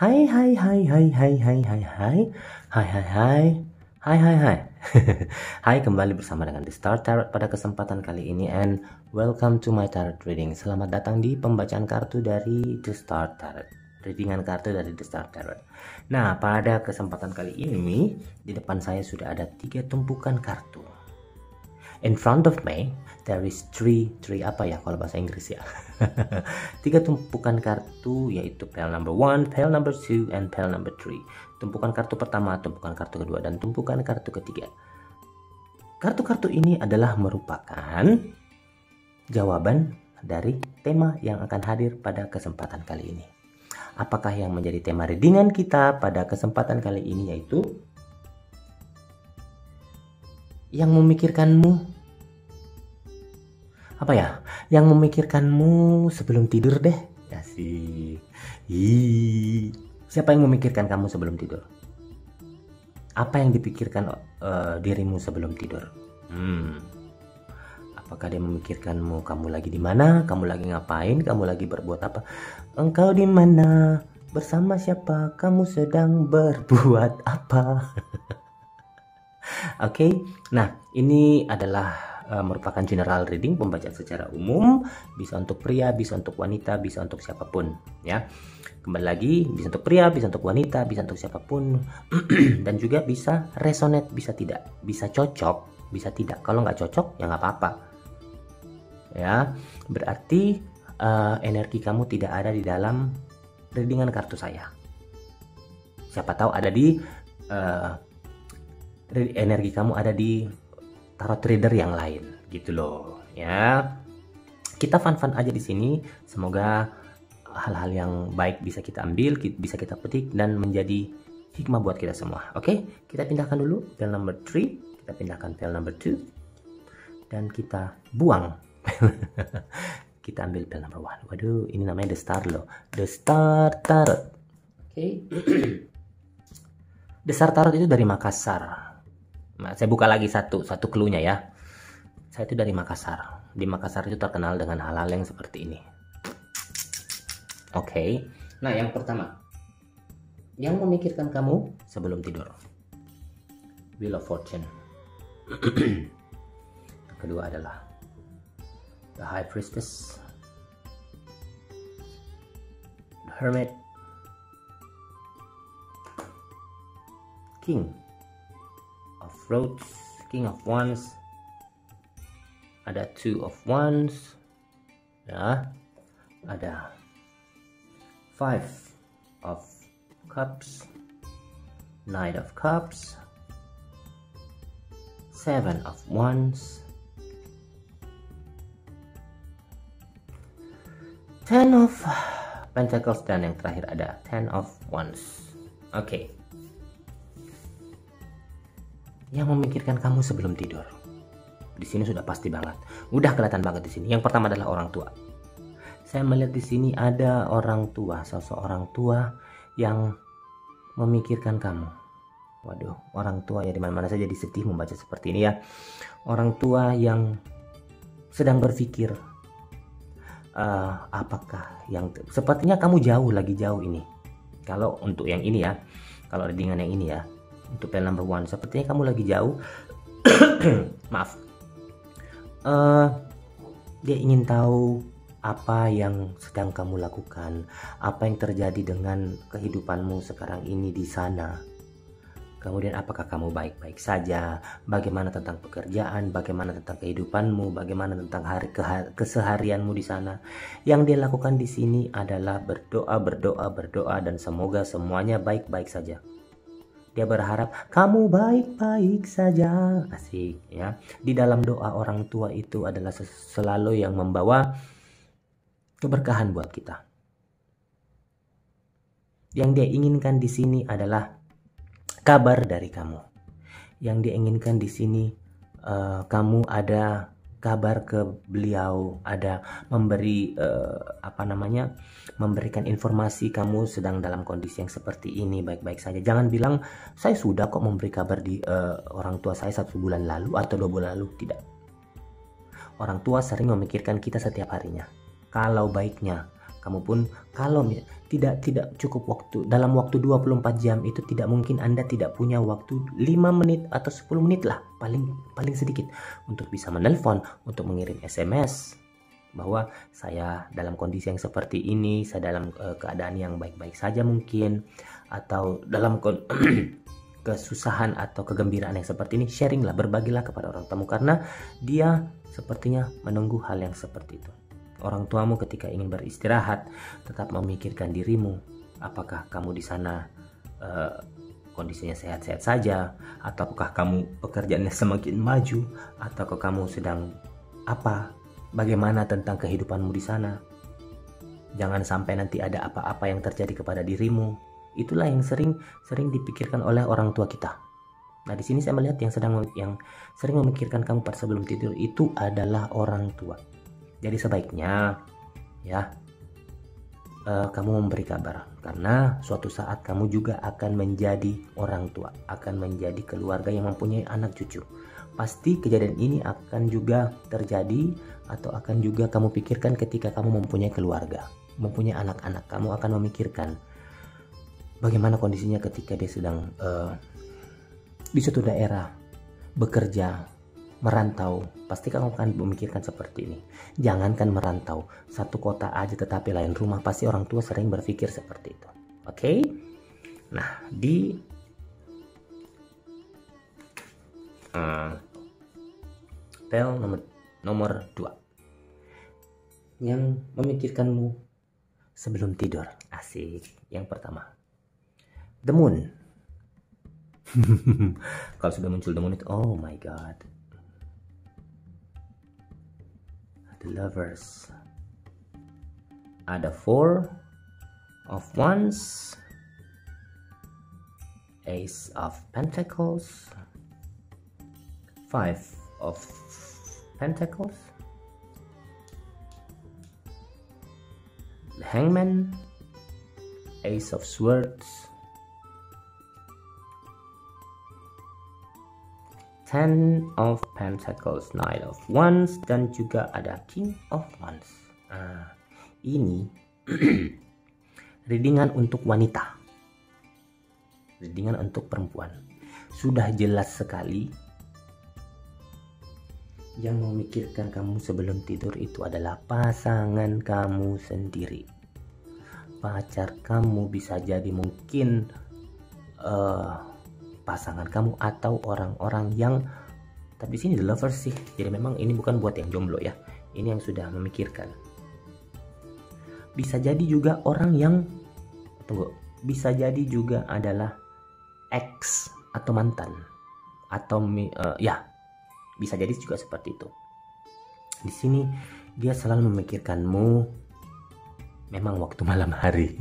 Hai hai hai hai hai hai hai hai hai hai hai hai hai hai. Hai, kembali bersama dengan The Star Tarot pada kesempatan kali ini, and welcome to my tarot reading. Selamat datang di pembacaan kartu dari The Star Tarot, readingan kartu dari The Star Tarot. Nah, pada kesempatan kali ini di depan saya sudah ada 3 tumpukan kartu. In front of me there is three apa ya kalau bahasa Inggris ya. 3 tumpukan kartu, yaitu pile number 1, pile number 2, and pile number 3. Tumpukan kartu pertama, tumpukan kartu kedua, dan tumpukan kartu ketiga. Kartu-kartu ini adalah merupakan jawaban dari tema yang akan hadir pada kesempatan kali ini. Apakah yang menjadi tema readingan kita pada kesempatan kali ini, yaitu yang memikirkanmu apa ya? Yang memikirkanmu sebelum tidur deh. Asik. Siapa yang memikirkan kamu sebelum tidur? Apa yang dipikirkan dirimu sebelum tidur? Apakah dia memikirkanmu kamu lagi di mana? Kamu lagi ngapain? Kamu lagi berbuat apa? Engkau di mana? Bersama siapa? Kamu sedang berbuat apa? Oke. Nah, ini adalah merupakan general reading, pembacaan secara umum, bisa untuk pria, bisa untuk wanita, bisa untuk siapapun, ya. Kembali lagi, bisa untuk pria, bisa untuk wanita, bisa untuk siapapun, dan juga bisa resonate, bisa tidak, bisa cocok, bisa tidak. Kalau nggak cocok, ya nggak apa-apa, ya. Berarti energi kamu tidak ada di dalam readingan kartu saya. Siapa tahu ada di energi kamu ada di tarot reader yang lain, gitu loh, ya. Kita fun-fun aja di sini. Semoga hal-hal yang baik bisa kita ambil, bisa kita petik, dan menjadi hikmah buat kita semua. Oke, kita pindahkan dulu pile number 3, kita pindahkan pile number 2, dan kita buang. Kita ambil pile number 1. Waduh, ini namanya The Star loh, The Star Tarot. Oke. The Star Tarot itu dari Makassar. Nah, saya buka lagi satu clue-nya ya. Saya itu dari Makassar. Di Makassar itu terkenal dengan hal-hal yang seperti ini. Oke. Nah, yang pertama, yang memikirkan kamu sebelum tidur, Wheel of Fortune. Yang kedua adalah The High Priestess, The Hermit, King of Roads, King of Wands, ada Two of Wands, ya, ada Five of Cups, Knight of Cups, Seven of Wands, Ten of Pentacles, dan yang terakhir ada Ten of Wands. Oke. Yang memikirkan kamu sebelum tidur, di sini sudah pasti banget, udah kelihatan banget di sini. Yang pertama adalah orang tua. Saya melihat di sini ada orang tua, sosok orang tua yang memikirkan kamu. Waduh, orang tua ya, dimana-mana saya jadi sedih membaca seperti ini ya. Orang tua yang sedang berpikir, apakah yang sepertinya kamu lagi jauh ini. Kalau untuk yang ini ya, kalau readingan yang ini ya, untuk pile number 1, sepertinya kamu lagi jauh. Maaf. Dia ingin tahu apa yang sedang kamu lakukan, apa yang terjadi dengan kehidupanmu sekarang ini di sana. Kemudian apakah kamu baik-baik saja, bagaimana tentang pekerjaan, bagaimana tentang kehidupanmu, bagaimana tentang keseharianmu di sana. Yang dia lakukan di sini adalah berdoa, dan semoga semuanya baik-baik saja. Dia berharap kamu baik-baik saja. Asik ya. Di dalam doa orang tua itu adalah selalu yang membawa keberkahan buat kita. Yang dia inginkan di sini adalah kabar dari kamu. Yang dia inginkan di sini kamu ada kabar ke beliau, ada memberi memberikan informasi kamu sedang dalam kondisi yang seperti ini, baik-baik saja. Jangan bilang saya sudah kok memberi kabar di orang tua saya 1 bulan lalu atau 2 bulan lalu. Tidak. Orang tua sering memikirkan kita setiap harinya. Kalau baiknya Kamu pun kalau tidak cukup waktu dalam waktu 24 jam itu, tidak mungkin Anda tidak punya waktu 5 menit atau 10 menit lah paling sedikit untuk bisa menelpon, untuk mengirim SMS bahwa saya dalam kondisi yang seperti ini, saya dalam keadaan yang baik-baik saja mungkin, atau dalam kesusahan atau kegembiraan yang seperti ini. Sharing lah, berbagilah kepada orang tamu, karena dia sepertinya menunggu hal yang seperti itu. Orang tuamu ketika ingin beristirahat tetap memikirkan dirimu, apakah kamu di sana kondisinya sehat-sehat saja, ataukah kamu pekerjaannya semakin maju, ataukah kamu sedang apa, bagaimana tentang kehidupanmu di sana. Jangan sampai nanti ada apa-apa yang terjadi kepada dirimu. Itulah yang sering dipikirkan oleh orang tua kita. Nah, di sini saya melihat yang sering memikirkan kamu pada sebelum tidur itu adalah orang tua. Jadi sebaiknya ya kamu memberi kabar, karena suatu saat kamu juga akan menjadi orang tua, akan menjadi keluarga yang mempunyai anak cucu. Pasti kejadian ini akan juga terjadi atau akan juga kamu pikirkan ketika kamu mempunyai keluarga, mempunyai anak-anak. Kamu akan memikirkan bagaimana kondisinya ketika dia sedang di suatu daerah bekerja, merantau. Pasti kamu akan memikirkan seperti ini. Jangankan merantau, satu kota aja tetapi lain rumah, pasti orang tua sering berpikir seperti itu. Oke? Nah, di tel nomor 2 yang memikirkanmu sebelum tidur. Asik. Yang pertama, the moon. Kalau sudah muncul the moon itu, oh my god. The lovers. Ada 4 of wands, ace of pentacles, 5 of pentacles, the hangman, ace of swords, 10 of pentacles, knight of wands, dan juga ada king of wands. Ini readingan untuk wanita, readingan untuk perempuan. Sudah jelas sekali yang memikirkan kamu sebelum tidur itu adalah pasangan kamu sendiri. Pacar kamu bisa jadi mungkin pasangan kamu atau orang-orang yang, tapi sini the lovers sih. Jadi memang ini bukan buat yang jomblo ya. Ini yang sudah memikirkan. Bisa jadi juga orang yang bisa jadi juga adalah ex atau mantan atau ya, bisa jadi juga seperti itu. Di sini dia selalu memikirkanmu memang waktu malam hari.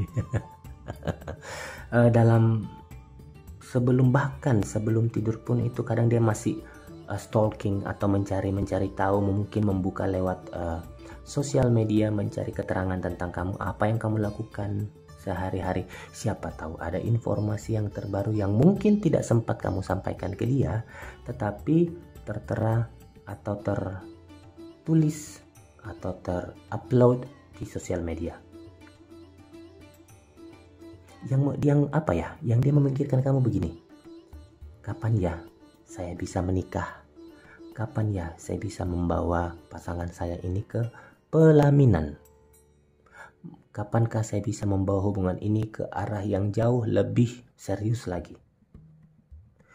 Bahkan sebelum tidur pun itu kadang dia masih stalking atau mencari tahu, mungkin membuka lewat sosial media, mencari keterangan tentang kamu, apa yang kamu lakukan sehari-hari. Siapa tahu ada informasi yang terbaru yang mungkin tidak sempat kamu sampaikan ke dia, tetapi tertera atau tertulis atau terupload di sosial media. Yang apa ya, yang dia memikirkan kamu begini, kapan ya saya bisa menikah, kapan ya saya bisa membawa pasangan saya ini ke pelaminan, kapankah saya bisa membawa hubungan ini ke arah yang jauh lebih serius lagi.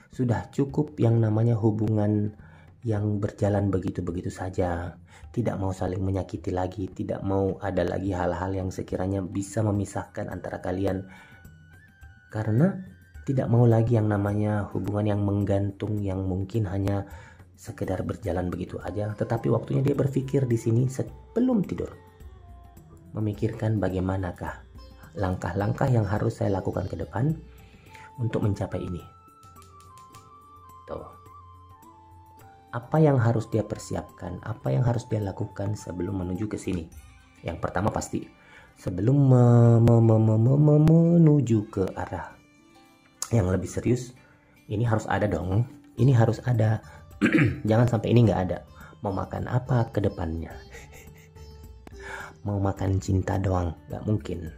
Sudah cukup yang namanya hubungan yang berjalan begitu-begitu saja, tidak mau saling menyakiti lagi, tidak mau ada lagi hal-hal yang sekiranya bisa memisahkan antara kalian, karena tidak mau lagi yang namanya hubungan yang menggantung, yang mungkin hanya sekedar berjalan begitu aja, tetapi waktunya dia berpikir di sini sebelum tidur, memikirkan bagaimanakah langkah-langkah yang harus saya lakukan ke depan untuk mencapai ini. Tuh. Apa yang harus dia persiapkan, apa yang harus dia lakukan sebelum menuju ke sini. Yang pertama pasti sebelum menuju ke arah yang lebih serius, ini harus ada dong, ini harus ada. Jangan sampai ini nggak ada. Mau makan apa ke depannya, mau makan cinta doang, nggak mungkin.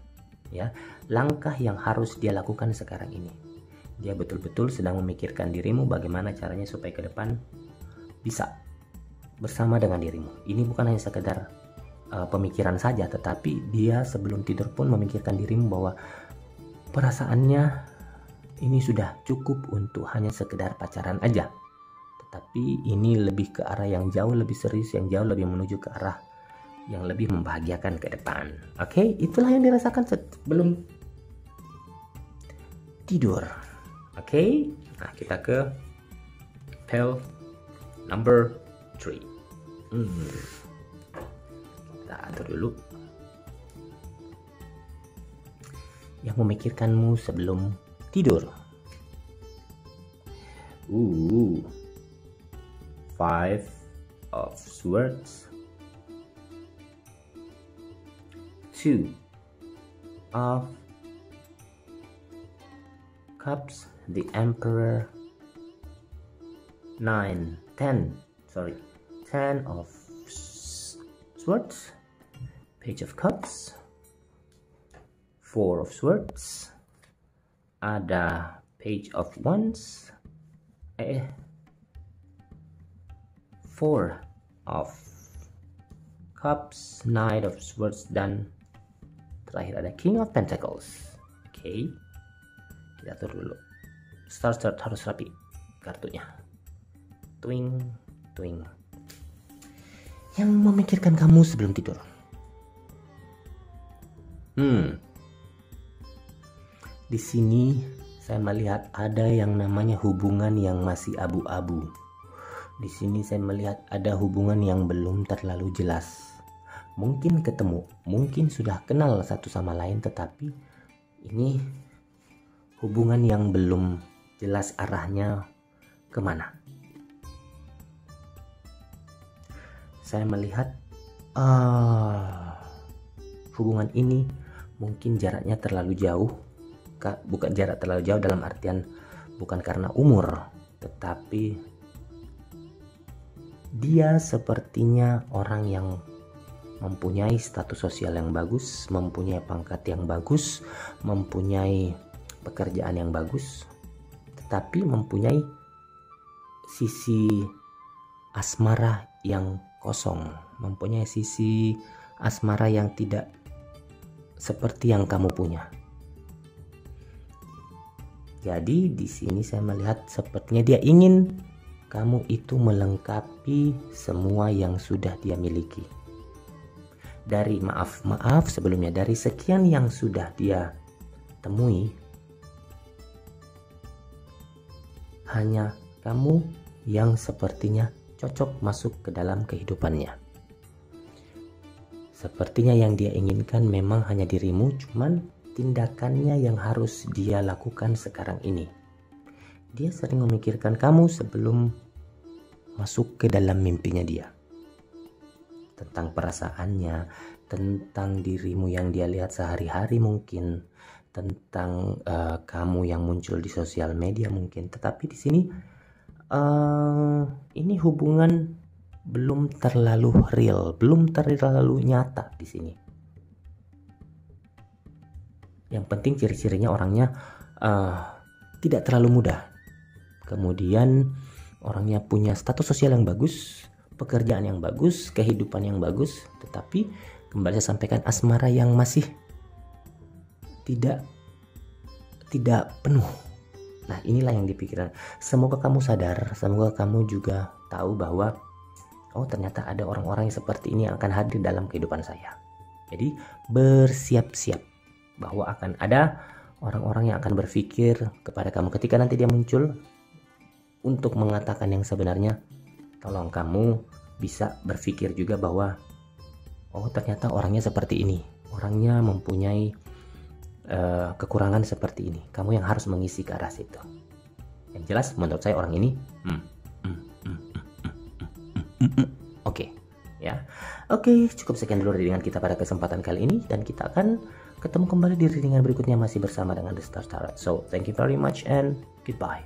Ya, langkah yang harus dia lakukan sekarang ini, dia betul-betul sedang memikirkan dirimu, bagaimana caranya supaya ke depan bisa bersama dengan dirimu. Ini bukan hanya sekedar pemikiran saja, tetapi dia sebelum tidur pun memikirkan dirimu bahwa perasaannya ini sudah cukup untuk hanya sekedar pacaran aja, tetapi ini lebih ke arah yang jauh lebih serius, yang jauh lebih menuju ke arah yang lebih membahagiakan ke depan. Oke, itulah yang dirasakan sebelum tidur. Oke, nah kita ke pill number 3. Kita atur dulu. Yang memikirkanmu sebelum tidur. 5 of Swords, 2 of Cups, the Emperor, 10 of Swords, Page of Cups, 4 of Swords, ada Page of Wands, 4 of Cups, Knight of Swords, dan terakhir ada King of Pentacles. Oke, kita atur dulu. Start harus rapi kartunya. Twing. Yang memikirkan kamu sebelum tidur. Di sini saya melihat ada yang namanya hubungan yang masih abu-abu. Di sini saya melihat ada hubungan yang belum terlalu jelas. Mungkin ketemu, mungkin sudah kenal satu sama lain, tetapi ini hubungan yang belum jelas arahnya kemana. Saya melihat hubungan ini mungkin jaraknya terlalu jauh. Bukan jarak terlalu jauh dalam artian bukan karena umur, tetapi dia sepertinya orang yang mempunyai status sosial yang bagus, mempunyai pangkat yang bagus, mempunyai pekerjaan yang bagus, tetapi mempunyai sisi asmara yang kosong, mempunyai sisi asmara yang tidak seperti yang kamu punya. Jadi di sini saya melihat sepertinya dia ingin kamu itu melengkapi semua yang sudah dia miliki. Dari maaf sebelumnya, dari sekian yang sudah dia temui, hanya kamu yang sepertinya cocok masuk ke dalam kehidupannya. Sepertinya yang dia inginkan memang hanya dirimu, cuman tindakannya yang harus dia lakukan sekarang ini. Dia sering memikirkan kamu sebelum masuk ke dalam mimpinya dia. Tentang perasaannya, tentang dirimu yang dia lihat sehari-hari mungkin, tentang kamu yang muncul di sosial media mungkin. Tetapi di sini ini hubungan belum terlalu real, belum terlalu nyata di sini. Yang penting ciri-cirinya orangnya tidak terlalu muda. Kemudian orangnya punya status sosial yang bagus, pekerjaan yang bagus, kehidupan yang bagus, tetapi kembali saya sampaikan asmara yang masih tidak penuh. Nah, inilah yang dipikirkan. Semoga kamu sadar, semoga kamu juga tahu bahwa ternyata ada orang-orang yang seperti ini yang akan hadir dalam kehidupan saya. Jadi bersiap-siap bahwa akan ada orang-orang yang akan berpikir kepada kamu ketika nanti dia muncul untuk mengatakan yang sebenarnya. Tolong kamu bisa berpikir juga bahwa ternyata orangnya seperti ini, orangnya mempunyai kekurangan seperti ini. Kamu yang harus mengisi ke arah situ. Yang jelas menurut saya orang ini Oke, ya. Oke, cukup sekian dulu readingan kita pada kesempatan kali ini, dan kita akan ketemu kembali di readingan berikutnya masih bersama dengan The Star Tarot. So, thank you very much and goodbye.